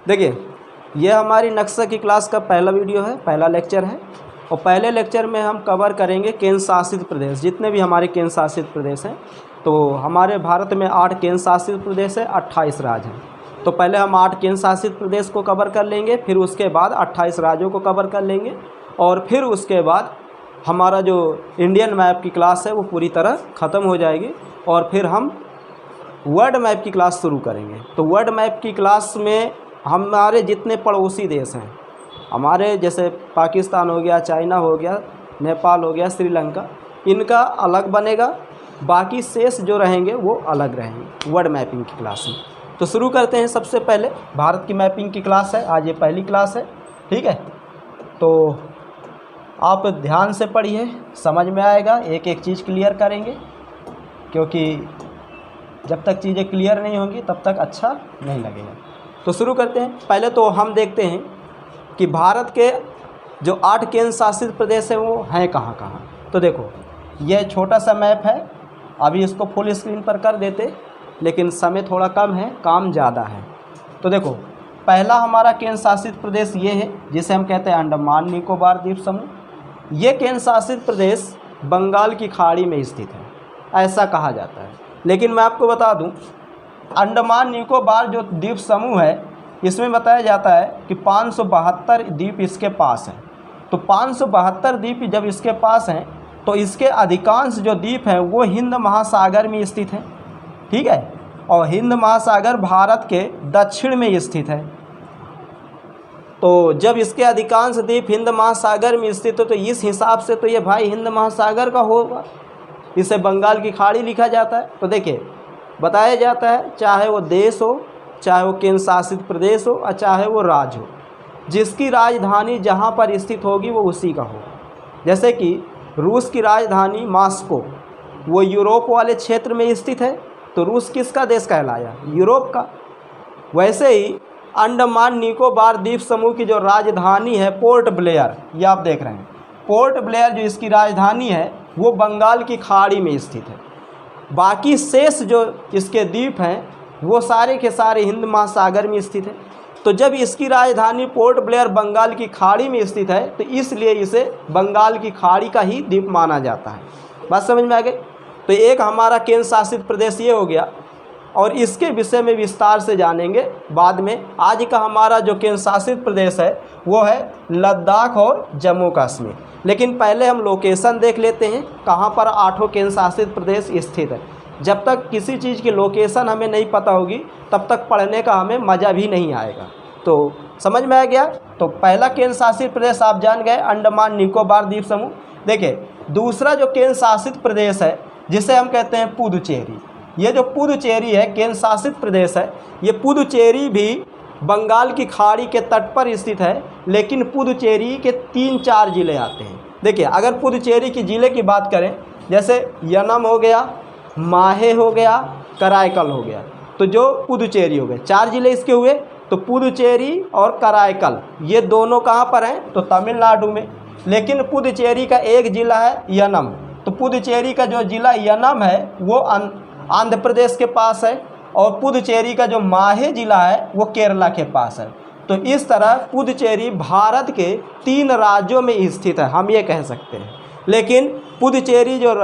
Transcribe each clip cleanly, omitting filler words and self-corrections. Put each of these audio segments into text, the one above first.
देखिए, ये हमारी नक्शा की क्लास का पहला वीडियो है, पहला लेक्चर है। और पहले लेक्चर में हम कवर करेंगे केंद्र शासित प्रदेश, जितने भी हमारे केंद्र शासित प्रदेश हैं। तो हमारे भारत में 8 केंद्र शासित प्रदेश है, 28 राज्य हैं। तो पहले हम 8 केंद्र शासित प्रदेश को कवर कर लेंगे, फिर उसके बाद 28 राज्यों को कवर कर लेंगे, और फिर उसके बाद हमारा जो इंडियन मैप की क्लास है वो पूरी तरह ख़त्म हो जाएगी, और फिर हम वर्ल्ड मैप की क्लास शुरू करेंगे। तो वर्ल्ड मैप की क्लास में हमारे जितने पड़ोसी देश हैं, हमारे जैसे पाकिस्तान हो गया, चाइना हो गया, नेपाल हो गया, श्रीलंका, इनका अलग बनेगा, बाकी शेष जो रहेंगे वो अलग रहेंगे वर्ल्ड मैपिंग की क्लास में। तो शुरू करते हैं। सबसे पहले भारत की मैपिंग की क्लास है, आज ये पहली क्लास है, ठीक है। तो आप ध्यान से पढ़िए, समझ में आएगा, एक एक चीज़ क्लियर करेंगे, क्योंकि जब तक चीज़ें क्लियर नहीं होंगी तब तक अच्छा नहीं लगेगा। तो शुरू करते हैं। पहले तो हम देखते हैं कि भारत के जो 8 केंद्र शासित प्रदेश हैं वो हैं कहाँ कहाँ। तो देखो, ये छोटा सा मैप है, अभी इसको फुल स्क्रीन पर कर देते, लेकिन समय थोड़ा कम है, काम ज़्यादा है। तो देखो, पहला हमारा केंद्र शासित प्रदेश ये है, जिसे हम कहते हैं अंडमान निकोबार द्वीप समूह। ये केंद्र शासित प्रदेश बंगाल की खाड़ी में स्थित है, ऐसा कहा जाता है। लेकिन मैं आपको बता दूं, अंडमान निकोबार जो द्वीप समूह है, इसमें बताया जाता है कि 572 द्वीप इसके पास हैं। तो 572 द्वीप जब इसके पास हैं, तो इसके अधिकांश जो द्वीप हैं वो हिंद महासागर में स्थित हैं, ठीक है। और हिंद महासागर भारत के दक्षिण में स्थित है। तो जब इसके अधिकांश द्वीप हिंद महासागर में स्थित हो, तो इस हिसाब से तो ये भाई हिंद महासागर का होगा, इसे बंगाल की खाड़ी लिखा जाता है। तो देखिए, बताया जाता है, चाहे वो देश हो, चाहे वो केंद्र शासित प्रदेश हो, और चाहे वो राज्य हो, जिसकी राजधानी जहाँ पर स्थित होगी वो उसी का होगा। जैसे कि रूस की राजधानी मॉस्को, वो यूरोप वाले क्षेत्र में स्थित है, तो रूस किसका देश कहलाया? यूरोप का। वैसे ही अंडमान निकोबार द्वीप समूह की जो राजधानी है पोर्ट ब्लेयर, ये आप देख रहे हैं, पोर्ट ब्लेयर जो इसकी राजधानी है वो बंगाल की खाड़ी में स्थित है। बाकी शेष जो इसके द्वीप हैं वो सारे के सारे हिंद महासागर में स्थित है। तो जब इसकी राजधानी पोर्ट ब्लेयर बंगाल की खाड़ी में स्थित है, तो इसलिए इसे बंगाल की खाड़ी का ही द्वीप माना जाता है। बात समझ में आ गई? तो एक हमारा केंद्र शासित प्रदेश ये हो गया, और इसके विषय में विस्तार से जानेंगे बाद में। आज का हमारा जो केंद्र शासित प्रदेश है वो है लद्दाख और जम्मू कश्मीर। लेकिन पहले हम लोकेशन देख लेते हैं, कहाँ पर 8 केंद्र शासित प्रदेश स्थित है। जब तक किसी चीज़ की लोकेशन हमें नहीं पता होगी, तब तक पढ़ने का हमें मज़ा भी नहीं आएगा। तो समझ में आ गया? तो पहला केंद्र शासित प्रदेश आप जान गए, अंडमान निकोबार द्वीप समूह। देखिए, दूसरा जो केंद्र शासित प्रदेश है जिसे हम कहते हैं पुदुचेरी, ये जो पुदुचेरी है केंद्र शासित प्रदेश है, ये पुदुचेरी भी बंगाल की खाड़ी के तट पर स्थित है। लेकिन पुदुचेरी के 3-4 ज़िले आते हैं। देखिए, अगर पुदुचेरी की ज़िले की बात करें, जैसे यनम हो गया, माहे हो गया, कराईकल हो गया, तो जो पुदुचेरी हो गए, 4 ज़िले इसके हुए। तो पुदुचेरी और कराईकल ये दोनों कहाँ पर हैं? तो तमिलनाडु में। लेकिन पुदुचेरी का एक ज़िला है यनम, तो पुदुचेरी का जो ज़िला यनम है वो आंध्र प्रदेश के पास है, और पुदुचेरी का जो माहे ज़िला है वो केरला के पास है। तो इस तरह पुदुचेरी भारत के 3 राज्यों में स्थित है, हम ये कह सकते हैं। लेकिन पुदुचेरी जो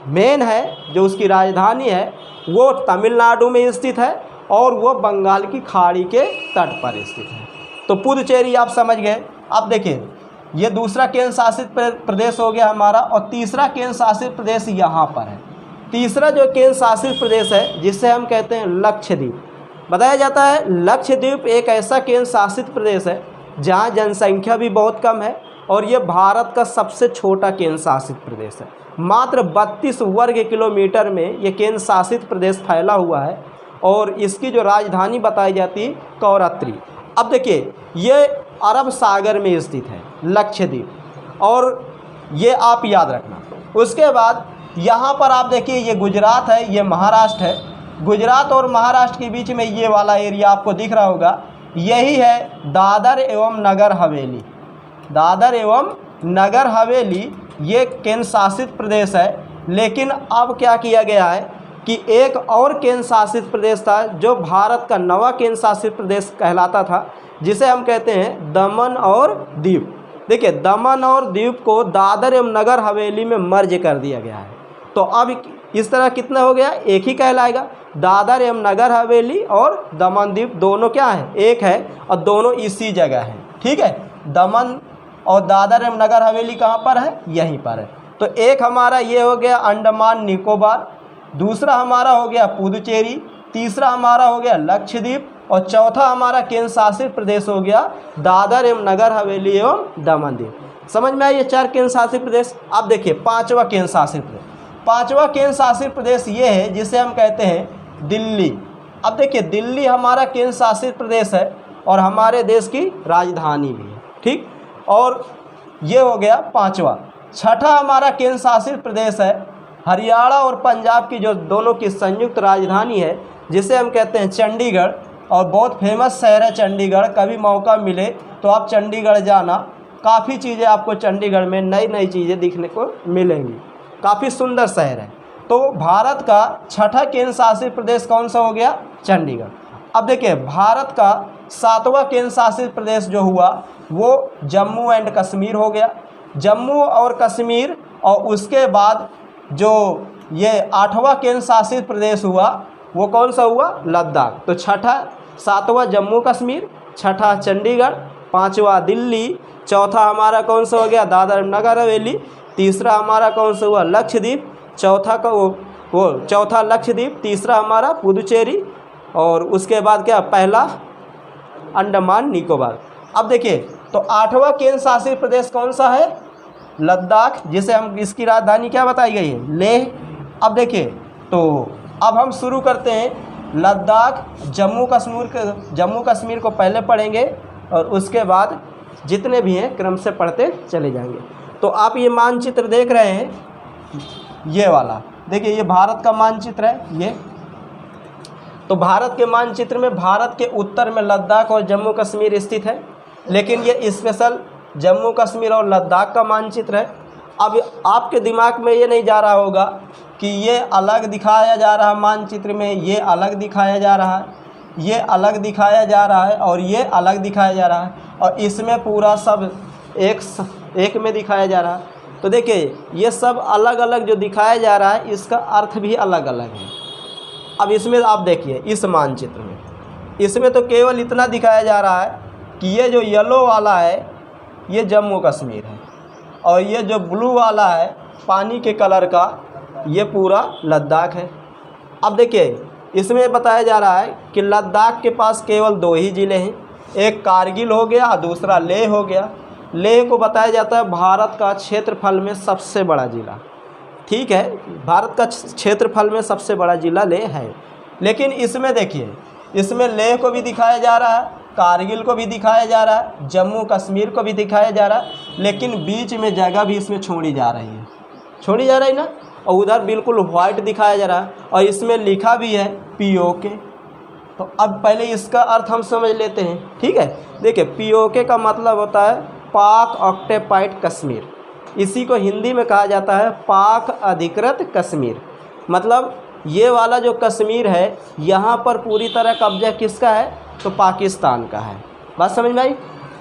मेन है, जो उसकी राजधानी है, वो तमिलनाडु में स्थित है, और वो बंगाल की खाड़ी के तट पर स्थित है। तो पुदुचेरी आप समझ गए। अब देखिए, ये दूसरा केंद्र शासित प्रदेश हो गया हमारा, और तीसरा केंद्र शासित प्रदेश यहाँ पर है। तीसरा जो केंद्र शासित प्रदेश है जिसे हम कहते हैं लक्षद्वीप, बताया जाता है लक्षद्वीप एक ऐसा केंद्र शासित प्रदेश है जहाँ जनसंख्या भी बहुत कम है, और ये भारत का सबसे छोटा केंद्र शासित प्रदेश है। मात्र 32 वर्ग किलोमीटर में ये केंद्र शासित प्रदेश फैला हुआ है, और इसकी जो राजधानी बताई जाती है कवरत्ती। अब देखिए, ये अरब सागर में स्थित है लक्षद्वीप, और ये आप याद रखना। उसके बाद यहाँ पर आप देखिए, ये गुजरात है, ये महाराष्ट्र है। गुजरात और महाराष्ट्र के बीच में ये वाला एरिया आपको दिख रहा होगा, यही है दादर एवं नगर हवेली। दादर एवं नगर हवेली ये केंद्र शासित प्रदेश है। लेकिन अब क्या किया गया है कि एक और केंद्र शासित प्रदेश था जो भारत का 9वां केंद्र शासित प्रदेश कहलाता था, जिसे हम कहते हैं दमन और दीव। देखिए, दमन और दीव को दादर एवं नगर हवेली में मर्ज कर दिया गया है। तो अब इस तरह कितना हो गया, एक ही कहलाएगा। दादर एवं नगर हवेली और दमन दीव दोनों क्या है, एक है, और दोनों इसी जगह है। ठीक है, दमन और दादर एवं नगर हवेली कहाँ पर है, यहीं पर है। तो एक हमारा ये हो गया अंडमान निकोबार, दूसरा हमारा हो गया पुदुचेरी, तीसरा हमारा हो गया लक्षद्वीप, और चौथा हमारा केंद्र शासित प्रदेश हो गया दादर एवं नगर हवेली एवं दमन दीव। समझ में आया ये 4 केंद्र शासित प्रदेश। अब देखिए 5वां केंद्र शासित प्रदेश, 5वां केंद्र शासित प्रदेश ये है जिसे हम कहते हैं दिल्ली। अब देखिए, दिल्ली हमारा केंद्र शासित प्रदेश है और हमारे देश की राजधानी भी है। ठीक, और ये हो गया 5वां। 6ठा हमारा केंद्र शासित प्रदेश है हरियाणा और पंजाब की जो दोनों की संयुक्त राजधानी है, जिसे हम कहते हैं चंडीगढ़, और बहुत फेमस शहर है चंडीगढ़। कभी मौका मिले तो आप चंडीगढ़ जाना, काफ़ी चीज़ें आपको चंडीगढ़ में नई नई चीज़ें दिखने को मिलेंगी, काफ़ी सुंदर शहर है। तो भारत का 6ठा केंद्र शासित प्रदेश कौन सा हो गया, चंडीगढ़। अब देखिए, भारत का 7वां केंद्र शासित प्रदेश जो हुआ वो जम्मू एंड कश्मीर हो गया। जम्मू और कश्मीर, और उसके बाद जो ये 8वां केंद्र शासित प्रदेश हुआ वो कौन सा हुआ, लद्दाख। तो 7वां जम्मू कश्मीर, 6ठा चंडीगढ़, 5वां दिल्ली, चौथा हमारा कौन सा हो गया, दादर नगर हवेली, तीसरा हमारा कौन सा हुआ, लक्षद्वीप, चौथा का वो चौथा लक्षद्वीप, तीसरा हमारा पुदुचेरी, और उसके बाद क्या, पहला अंडमान निकोबार। अब देखिए, तो 8वां केंद्र शासित प्रदेश कौन सा है, लद्दाख, जिसे हम इसकी राजधानी क्या बताई गई है, लेह। अब देखिए, तो अब हम शुरू करते हैं लद्दाख, जम्मू कश्मीर को पहले पढ़ेंगे और उसके बाद जितने भी हैं क्रम से पढ़ते चले जाएंगे। तो आप ये मानचित्र देख रहे हैं, ये वाला देखिए, ये भारत का मानचित्र है ये। तो भारत के मानचित्र में भारत के उत्तर में लद्दाख और जम्मू कश्मीर स्थित है, लेकिन ये स्पेशल जम्मू कश्मीर और लद्दाख का मानचित्र है। अब आपके दिमाग में ये नहीं जा रहा होगा कि ये अलग दिखाया जा रहा है मानचित्र में, ये अलग दिखाया जा रहा है, ये अलग दिखाया जा रहा है, और ये अलग दिखाया जा रहा है, और इसमें पूरा सब एक में दिखाया जा रहा है। तो देखिए, ये सब अलग अलग जो दिखाया जा रहा है इसका अर्थ भी अलग अलग है। अब इसमें आप देखिए, इस मानचित्र में इसमें तो केवल इतना दिखाया जा रहा है कि ये जो येलो वाला है ये जम्मू कश्मीर है, और ये जो ब्लू वाला है पानी के कलर का ये पूरा लद्दाख है। अब देखिए, इसमें बताया जा रहा है कि लद्दाख के पास केवल 2 ही ज़िले हैं, एक कारगिल हो गया, दूसरा लेह हो गया। लेह को बताया जाता है भारत का क्षेत्रफल में सबसे बड़ा ज़िला। ठीक है, भारत का क्षेत्रफल में सबसे बड़ा ज़िला लेह है। लेकिन इसमें देखिए, इसमें लेह को भी दिखाया जा रहा है, कारगिल को भी दिखाया जा रहा है, जम्मू कश्मीर को भी दिखाया जा रहा है, लेकिन बीच में जगह भी इसमें छोड़ी जा रही है, छोड़ी जा रही ना, और उधर बिल्कुल वाइट दिखाया जा रहा है, और इसमें लिखा भी है POK। तो अब पहले इसका अर्थ हम समझ लेते हैं। ठीक है, देखिए, POK का मतलब होता है पाक ऑक्यूपाइड कश्मीर। इसी को हिंदी में कहा जाता है पाक अधिकृत कश्मीर। मतलब ये वाला जो कश्मीर है यहाँ पर पूरी तरह कब्जा किसका है, तो पाकिस्तान का है। बात समझ में आई।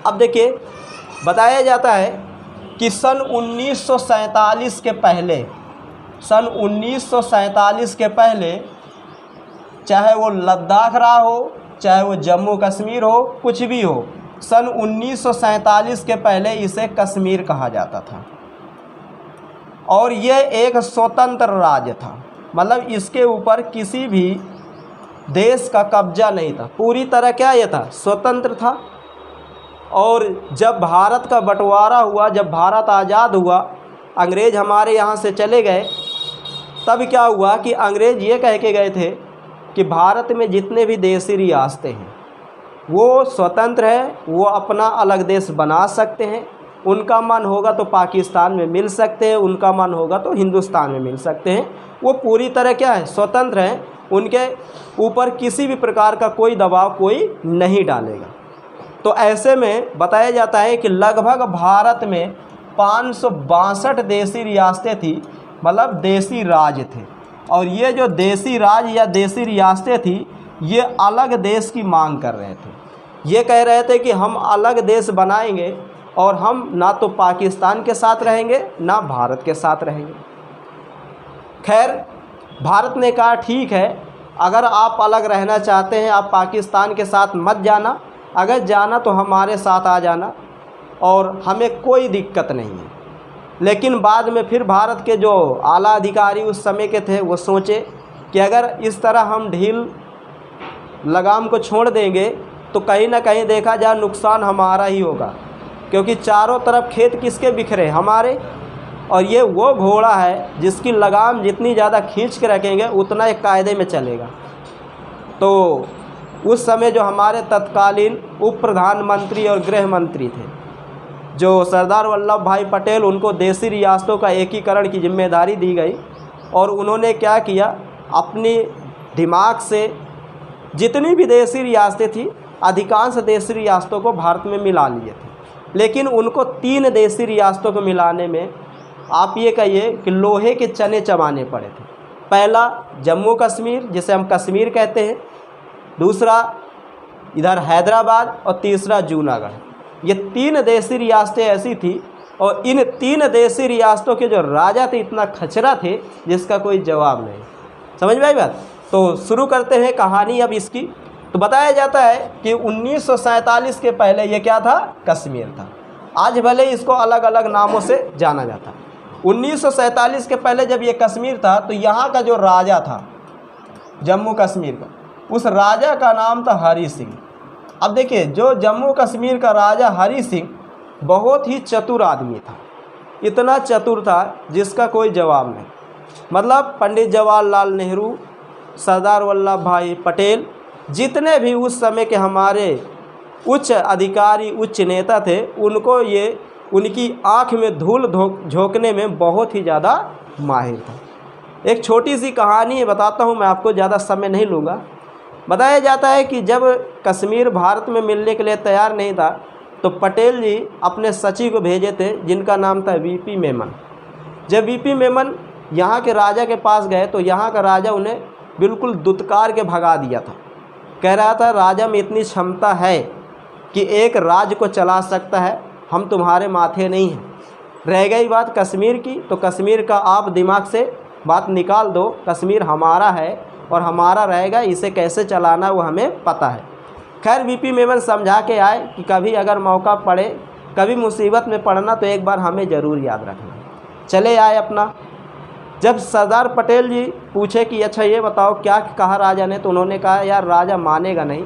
अब देखिए, बताया जाता है कि सन 1947 के पहले, सन 1947 के पहले, चाहे वो लद्दाख रहा हो, चाहे वो जम्मू कश्मीर हो, कुछ भी हो, सन 1947 के पहले इसे कश्मीर कहा जाता था, और ये एक स्वतंत्र राज्य था। मतलब इसके ऊपर किसी भी देश का कब्जा नहीं था, पूरी तरह क्या ये था, स्वतंत्र था। और जब भारत का बंटवारा हुआ, जब भारत आज़ाद हुआ, अंग्रेज़ हमारे यहाँ से चले गए, तब क्या हुआ कि अंग्रेज़ ये कह के गए थे कि भारत में जितने भी देशी रियासतें हैं वो स्वतंत्र हैं, वो अपना अलग देश बना सकते हैं, उनका मन होगा तो पाकिस्तान में मिल सकते हैं, उनका मन होगा तो हिंदुस्तान में मिल सकते हैं, वो पूरी तरह क्या है, स्वतंत्र हैं, उनके ऊपर किसी भी प्रकार का कोई दबाव कोई नहीं डालेगा। तो ऐसे में बताया जाता है कि लगभग भारत में 562 देशी रियासतें थी, मतलब देशी राज थे, और ये जो देशी राज या देशी रियासतें थी ये अलग देश की मांग कर रहे थे। ये कह रहे थे कि हम अलग देश बनाएंगे और हम ना तो पाकिस्तान के साथ रहेंगे ना भारत के साथ रहेंगे। खैर भारत ने कहा ठीक है, अगर आप अलग रहना चाहते हैं आप पाकिस्तान के साथ मत जाना, अगर जाना तो हमारे साथ आ जाना और हमें कोई दिक्कत नहीं है। लेकिन बाद में फिर भारत के जो आला अधिकारी उस समय के थे वो सोचे कि अगर इस तरह हम ढील लगाम को छोड़ देंगे तो कहीं ना कहीं देखा जाए नुकसान हमारा ही होगा, क्योंकि चारों तरफ खेत किसके बिखरे, हमारे। और ये वो घोड़ा है जिसकी लगाम जितनी ज़्यादा खींच के रखेंगे उतना एक कायदे में चलेगा। तो उस समय जो हमारे तत्कालीन उप प्रधानमंत्री और गृह मंत्री थे जो सरदार वल्लभ भाई पटेल, उनको देशी रियासतों का एकीकरण की जिम्मेदारी दी गई और उन्होंने क्या किया, अपनी दिमाग से जितनी भी देशी रियासतें थी अधिकांश देशी रियासतों को भारत में मिला लिए थे। लेकिन उनको 3 देशी रियासतों को मिलाने में आप ये कहिए कि लोहे के चने चबाने पड़े थे। पहला जम्मू कश्मीर जिसे हम कश्मीर कहते हैं, दूसरा इधर हैदराबाद और तीसरा जूनागढ़। ये 3 देशी रियासतें ऐसी थी और इन 3 देशी रियासतों के जो राजा थे इतना खचरा थे जिसका कोई जवाब नहीं। समझ में आई बात? तो शुरू करते हैं कहानी अब इसकी। तो बताया जाता है कि 1947 के पहले ये क्या था, कश्मीर था। आज भले इसको अलग अलग नामों से जाना जाता है। 1947 के पहले जब ये कश्मीर था तो यहाँ का जो राजा था जम्मू कश्मीर का, उस राजा का नाम था हरी सिंह। अब देखिए जो जम्मू कश्मीर का राजा हरी सिंह बहुत ही चतुर आदमी था, इतना चतुर था जिसका कोई जवाब नहीं। मतलब पंडित जवाहरलाल नेहरू, सरदार वल्लभ भाई पटेल, जितने भी उस समय के हमारे उच्च अधिकारी उच्च नेता थे उनको ये उनकी आँख में धूल झोंकने में बहुत ही ज़्यादा माहिर था। एक छोटी सी कहानी बताता हूँ मैं आपको, ज़्यादा समय नहीं लूँगा। बताया जाता है कि जब कश्मीर भारत में मिलने के लिए तैयार नहीं था तो पटेल जी अपने सचिव को भेजे थे जिनका नाम था वीपी मेमन। जब वीपी मेमन यहाँ के राजा के पास गए तो यहाँ का राजा उन्हें बिल्कुल दुत्कार के भगा दिया था। कह रहा था राजा में इतनी क्षमता है कि एक राज्य को चला सकता है, हम तुम्हारे माथे नहीं हैं। रह गई बात कश्मीर की, तो कश्मीर का आप दिमाग से बात निकाल दो, कश्मीर हमारा है और हमारा रहेगा, इसे कैसे चलाना वो हमें पता है। खैर वीपी मेमन समझा के आए कि कभी अगर मौका पड़े, कभी मुसीबत में पड़ना तो एक बार हमें ज़रूर याद रखना। चले आए अपना। जब सरदार पटेल जी पूछे कि अच्छा ये बताओ क्या कहा राजा ने, तो उन्होंने कहा यार राजा मानेगा नहीं,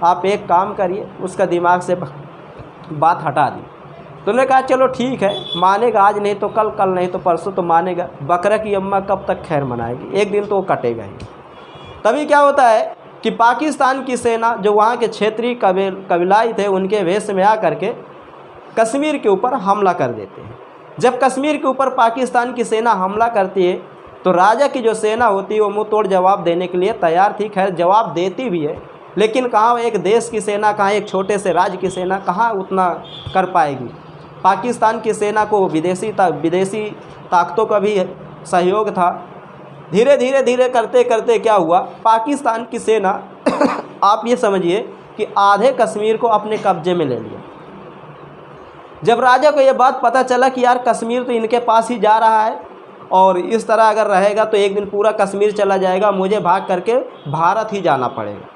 आप एक काम करिए, उसका दिमाग से बात हटा दी। तो उन्होंने कहा चलो ठीक है, मानेगा आज नहीं तो कल, कल नहीं तो परसों तो मानेगा। बकरा की अम्मा कब तक खैर मनाएगी, एक दिन तो वो कटेगा ही। तभी क्या होता है कि पाकिस्तान की सेना जो वहाँ के क्षेत्रीय कबीलाई थे उनके वेश में आकर के कश्मीर के ऊपर हमला कर देते हैं। जब कश्मीर के ऊपर पाकिस्तान की सेना हमला करती है तो राजा की जो सेना होती है वो मुँह तोड़ जवाब देने के लिए तैयार थी। खैर जवाब देती भी है, लेकिन कहाँ एक देश की सेना, कहाँ एक छोटे से राज्य की सेना कहाँ उतना कर पाएगी। पाकिस्तान की सेना को विदेशी ताकतों का भी सहयोग था। धीरे धीरे करते करते क्या हुआ, पाकिस्तान की सेना आप ये समझिए कि आधे कश्मीर को अपने कब्जे में ले लिया। जब राजा को ये बात पता चला कि यार कश्मीर तो इनके पास ही जा रहा है और इस तरह अगर रहेगा तो एक दिन पूरा कश्मीर चला जाएगा, मुझे भाग करके भारत ही जाना पड़ेगा।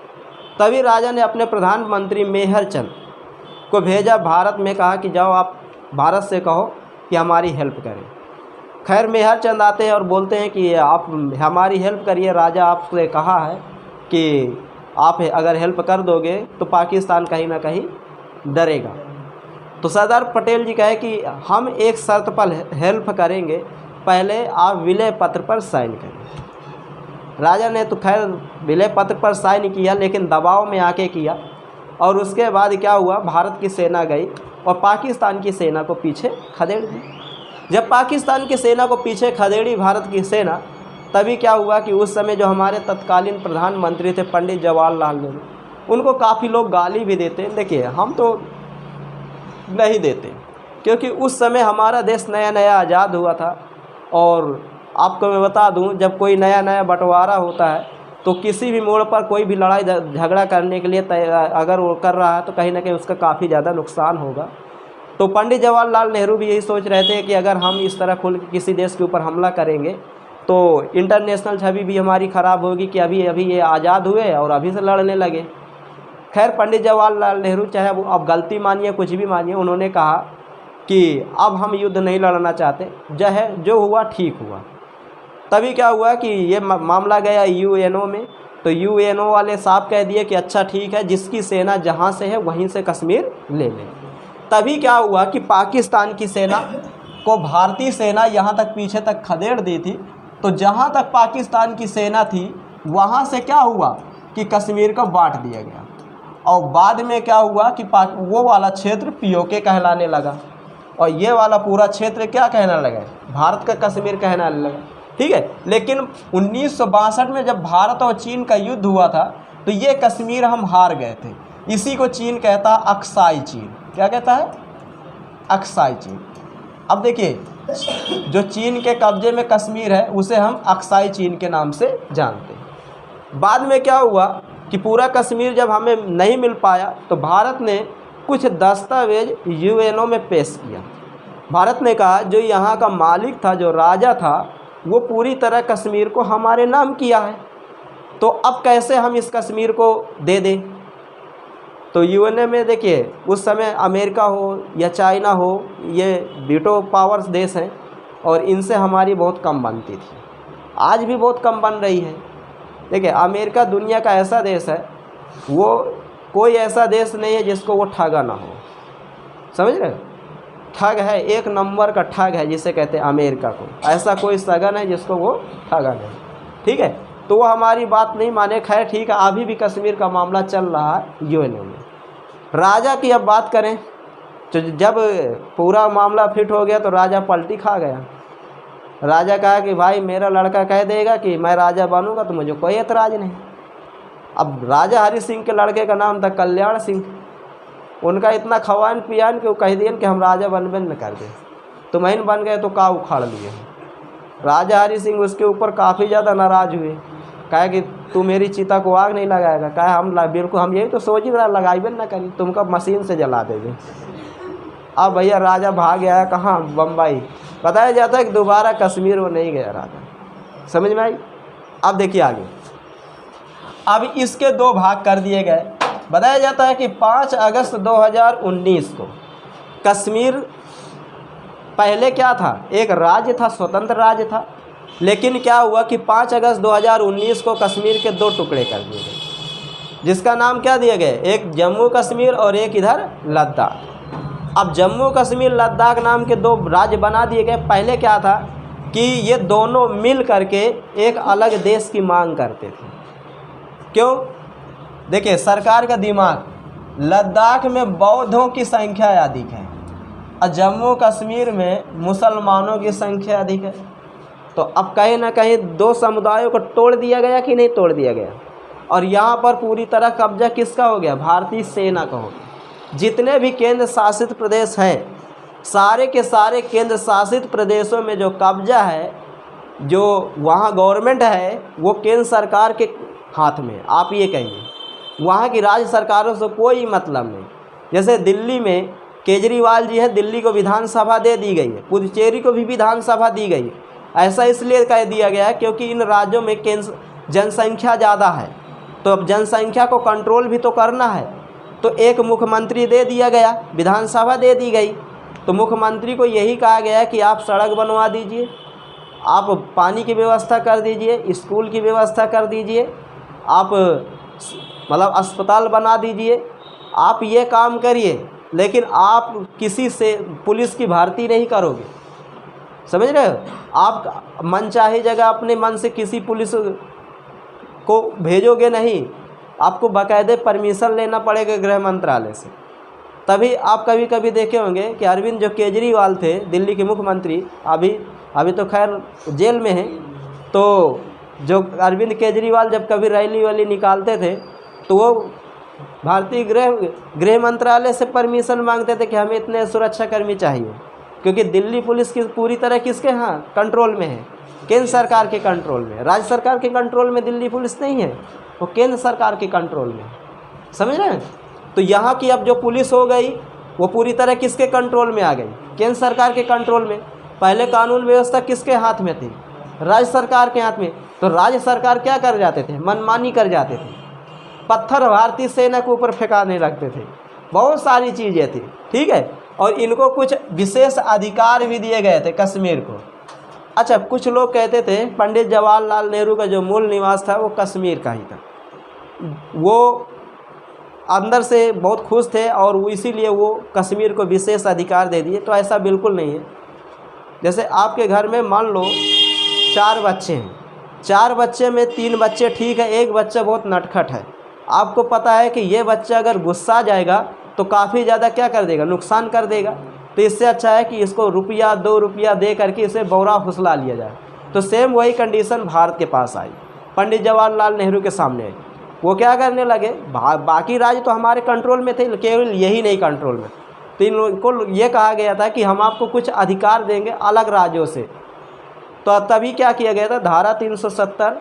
तभी राजा ने अपने प्रधानमंत्री मेहर चंद को भेजा भारत में, कहा कि जाओ आप भारत से कहो कि हमारी हेल्प करें। खैर मेहर चंद आते हैं और बोलते हैं कि आप हमारी हेल्प करिए, राजा आपसे कहा है कि आप अगर हेल्प कर दोगे तो पाकिस्तान कहीं ना कहीं डरेगा। तो सरदार पटेल जी कहे कि हम एक शर्त पर हेल्प करेंगे, पहले आप विलय पत्र पर साइन करें। राजा ने तो खैर विलय पत्र पर साइन किया, लेकिन दबाव में आके किया। और उसके बाद क्या हुआ, भारत की सेना गई और पाकिस्तान की सेना को पीछे खदेड़ दी। जब पाकिस्तान की सेना को पीछे खदेड़ी भारत की सेना, तभी क्या हुआ कि उस समय जो हमारे तत्कालीन प्रधानमंत्री थे पंडित जवाहरलाल नेहरू, उनको काफ़ी लोग गाली भी देते। देखिए हम तो नहीं देते, क्योंकि उस समय हमारा देश नया नया आज़ाद हुआ था। और आपको मैं बता दूं, जब कोई नया नया बंटवारा होता है तो किसी भी मोड़ पर कोई भी लड़ाई झगड़ा करने के लिए अगर वो कर रहा है तो कहीं ना कहीं उसका काफ़ी ज़्यादा नुकसान होगा। तो पंडित जवाहरलाल नेहरू भी यही सोच रहे थे कि अगर हम इस तरह खुल किसी देश के ऊपर हमला करेंगे तो इंटरनेशनल छवि भी हमारी ख़राब होगी कि अभी अभी ये आज़ाद हुए और अभी से लड़ने लगे। खैर पंडित जवाहरलाल नेहरू चाहे वो अब गलती मानिए कुछ भी मानिए, उन्होंने कहा कि अब हम युद्ध नहीं लड़ना चाहते, जो हुआ ठीक हुआ। तभी क्या हुआ कि ये मामला गया यूएनओ में, तो यूएनओ वाले साहब कह दिए कि अच्छा ठीक है, जिसकी सेना जहाँ से है वहीं से कश्मीर ले लें। तभी क्या हुआ कि पाकिस्तान की सेना को भारतीय सेना यहाँ तक पीछे तक खदेड़ दी थी। तो जहाँ तक पाकिस्तान की सेना थी वहाँ से क्या हुआ कि कश्मीर को बांट दिया गया, और बाद में क्या हुआ कि वो वाला क्षेत्र पीओके कहलाने लगा और ये वाला पूरा क्षेत्र क्या कहने लगा, भारत का कश्मीर कहने लगा। ठीक है, लेकिन 1962 में जब भारत और चीन का युद्ध हुआ था तो ये कश्मीर हम हार गए थे। इसी को चीन कहता है अक्साई चीन। क्या कहता है? अक्साई चीन। अब देखिए, जो चीन के कब्जे में कश्मीर है उसे हम अक्साई चीन के नाम से जानते हैं। बाद में क्या हुआ कि पूरा कश्मीर जब हमें नहीं मिल पाया तो भारत ने कुछ दस्तावेज यूएनओ में पेश किया। भारत ने कहा जो यहाँ का मालिक था, जो राजा था, वो पूरी तरह कश्मीर को हमारे नाम किया है, तो अब कैसे हम इस कश्मीर को दे दें। तो यूएनओ में देखिए, उस समय अमेरिका हो या चाइना हो, ये वीटो पावर्स देश हैं और इनसे हमारी बहुत कम बनती थी, आज भी बहुत कम बन रही है। देखिए, अमेरिका दुनिया का ऐसा देश है, वो कोई ऐसा देश नहीं है जिसको वो ठगा ना हो। समझ रहे हो? ठग है, एक नंबर का ठग है जिसे कहते हैं अमेरिका को। ऐसा कोई सगन है जिसको वो ठगा नहीं। ठीक है, तो वो हमारी बात नहीं माने। खैर ठीक है, अभी भी कश्मीर का मामला चल रहा है यूएनओ में। राजा की अब बात करें तो जब पूरा मामला फिट हो गया तो राजा पलटी खा गया। राजा कहा कि भाई मेरा लड़का कह देगा कि मैं राजा बनूंगा तो मुझे कोई एतराज़ नहीं। अब राजा हरि सिंह के लड़के का नाम था कल्याण सिंह। उनका इतना खवान पियान कि वो कह दिए कि हम राजा बनबे न कर दे, तो महीन बन गए तो का उखाड़ लिए। राजा हरि सिंह उसके ऊपर काफ़ी ज़्यादा नाराज़ हुए, कहे कि तू मेरी चिता को आग नहीं लगाएगा। कहे हम बिल्कुल, हम यही तो सोच ही रहा लगाइबे न करी, तुमको मशीन से जला देंगे। अब भैया राजा भाग गया कहाँ? बम्बई। बताया जाता है कि दोबारा कश्मीर वो नहीं गया राजा। समझ में आई? अब देखिए आगे, अब इसके दो भाग कर दिए गए। बताया जाता है कि 5 अगस्त 2019 को कश्मीर पहले क्या था, एक राज्य था, स्वतंत्र राज्य था। लेकिन क्या हुआ कि 5 अगस्त 2019 को कश्मीर के 2 टुकड़े कर दिए गए, जिसका नाम क्या दिए गए, एक जम्मू कश्मीर और एक इधर लद्दाख। अब जम्मू कश्मीर लद्दाख नाम के 2 राज्य बना दिए गए। पहले क्या था कि ये दोनों मिल करके एक अलग देश की मांग करते थे। क्यों? देखिए, सरकार का दिमाग, लद्दाख में बौद्धों की संख्या अधिक है और जम्मू कश्मीर में मुसलमानों की संख्या अधिक है। तो अब कहीं ना कहीं 2 समुदायों को तोड़ दिया गया कि नहीं तोड़ दिया गया, और यहाँ पर पूरी तरह कब्जा किसका हो गया? भारतीय सेना का हो गया। जितने भी केंद्र शासित प्रदेश हैं, सारे के सारे केंद्र शासित प्रदेशों में जो कब्जा है, जो वहाँ गवर्नमेंट है, वो केंद्र सरकार के हाथ में। आप ये कहिए, वहाँ की राज्य सरकारों से कोई मतलब नहीं। जैसे दिल्ली में केजरीवाल जी है, दिल्ली को विधानसभा दे दी गई है, पुदुचेरी को भी विधानसभा दी गई है। ऐसा इसलिए कह दिया गया है क्योंकि इन राज्यों में जनसंख्या ज़्यादा है, तो अब जनसंख्या को कंट्रोल भी तो करना है। तो एक मुख्यमंत्री दे दिया गया, विधानसभा दे दी गई, तो मुख्यमंत्री को यही कहा गया कि आप सड़क बनवा दीजिए, आप पानी की व्यवस्था कर दीजिए, स्कूल की व्यवस्था कर दीजिए, आप मतलब अस्पताल बना दीजिए, आप ये काम करिए, लेकिन आप किसी से पुलिस की भर्ती नहीं करोगे। समझ रहे हो? आप मनचाही जगह अपने मन से किसी पुलिस को भेजोगे नहीं, आपको बाकायदे परमिशन लेना पड़ेगा गृह मंत्रालय से। तभी आप कभी कभी देखे होंगे कि अरविंद जो केजरीवाल थे, दिल्ली के मुख्यमंत्री, अभी तो खैर जेल में हैं, तो जो अरविंद केजरीवाल जब कभी रैली वैली निकालते थे तो वो भारतीय गृह मंत्रालय से परमिशन मांगते थे कि हमें इतने सुरक्षाकर्मी चाहिए। क्योंकि दिल्ली पुलिस की पूरी तरह किसके हाँ कंट्रोल में है, केंद्र सरकार के कंट्रोल में। राज्य सरकार के कंट्रोल में दिल्ली पुलिस नहीं है, वो केंद्र सरकार के कंट्रोल में, समझ रहे हैं। तो यहाँ की अब जो पुलिस हो गई वो पूरी तरह किसके कंट्रोल में आ गई, केंद्र सरकार के कंट्रोल में। पहले कानून व्यवस्था किसके हाथ में थी, राज्य सरकार के हाथ में। तो राज्य सरकार क्या कर जाते थे, मनमानी कर जाते थे, पत्थर भारतीय सेना के ऊपर फेंकाने लगते थे, बहुत सारी चीज़ें थी, ठीक है। और इनको कुछ विशेष अधिकार भी दिए गए थे कश्मीर को। अच्छा, कुछ लोग कहते थे पंडित जवाहरलाल नेहरू का जो मूल निवास था वो कश्मीर का ही था, वो अंदर से बहुत खुश थे और वो इसीलिए वो कश्मीर को विशेष अधिकार दे दिए। तो ऐसा बिल्कुल नहीं है। जैसे आपके घर में मान लो 4 बच्चे हैं, 4 बच्चे में 3 बच्चे ठीक है, एक बच्चा बहुत नटखट है। आपको पता है कि ये बच्चा अगर गुस्सा जाएगा तो काफ़ी ज़्यादा क्या कर देगा, नुकसान कर देगा। तो इससे अच्छा है कि इसको रुपया 2 रुपया दे करके इसे बौरा फुसला लिया जाए। तो सेम वही कंडीशन भारत के पास आई, पंडित जवाहरलाल नेहरू के सामने आई। वो क्या करने लगे, बाकी राज्य तो हमारे कंट्रोल में थे, केवल यही नहीं कंट्रोल में। तो इन लोगों को ये कहा गया था कि हम आपको कुछ अधिकार देंगे अलग राज्यों से। तो तभी क्या किया गया था, धारा 370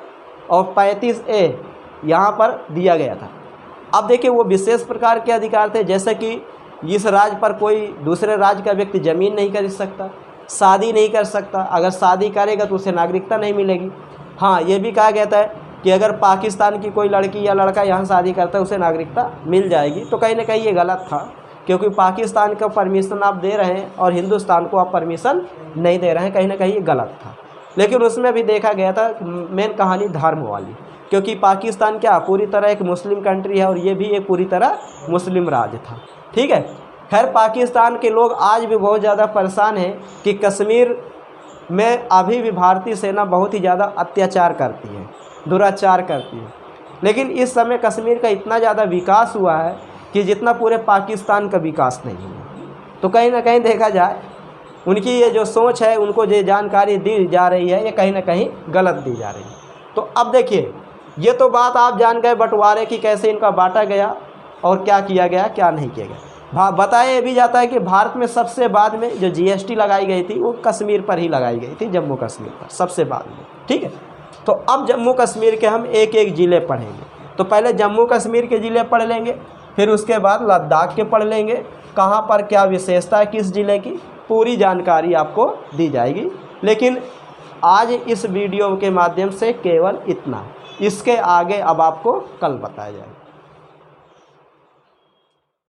और 35A यहाँ पर दिया गया था। अब देखिए वो विशेष प्रकार के अधिकार थे, जैसे कि इस राज्य पर कोई दूसरे राज्य का व्यक्ति ज़मीन नहीं खरीद सकता, शादी नहीं कर सकता, अगर शादी करेगा तो उसे नागरिकता नहीं मिलेगी। हाँ, ये भी कहा गया था कि अगर पाकिस्तान की कोई लड़की या लड़का यहाँ शादी करता है उसे नागरिकता मिल जाएगी। तो कहीं ना कहीं ये गलत था, क्योंकि पाकिस्तान का परमिशन आप दे रहे हैं और हिंदुस्तान को आप परमिशन नहीं दे रहे हैं, कहीं ना कहीं ये गलत था। लेकिन उसमें भी देखा गया था मेन कहानी धर्म वाली, क्योंकि पाकिस्तान क्या पूरी तरह एक मुस्लिम कंट्री है और ये भी एक पूरी तरह मुस्लिम राज्य था, ठीक है। खैर, पाकिस्तान के लोग आज भी बहुत ज़्यादा परेशान हैं कि कश्मीर में अभी भी भारतीय सेना बहुत ही ज़्यादा अत्याचार करती है, दुराचार करती है। लेकिन इस समय कश्मीर का इतना ज़्यादा विकास हुआ है कि जितना पूरे पाकिस्तान का विकास नहीं हुआ। तो कहीं ना कहीं देखा जाए उनकी ये जो सोच है, उनको जो जानकारी दी जा रही है, ये कहीं ना कहीं गलत दी जा रही है। तो अब देखिए, ये तो बात आप जान गए बंटवारे की, कैसे इनका बांटा गया और क्या किया गया क्या नहीं किया गया। बताया ये भी जाता है कि भारत में सबसे बाद में जो GST लगाई गई थी वो कश्मीर पर ही लगाई गई थी, जम्मू कश्मीर पर सबसे बाद में, ठीक है। तो अब जम्मू कश्मीर के हम एक एक ज़िले पढ़ेंगे। तो पहले जम्मू कश्मीर के ज़िले पढ़ लेंगे, फिर उसके बाद लद्दाख के पढ़ लेंगे, कहाँ पर क्या विशेषता है किस ज़िले की, पूरी जानकारी आपको दी जाएगी। लेकिन आज इस वीडियो के माध्यम से केवल इतना, इसके आगे अब आपको कल बताया जाएगा।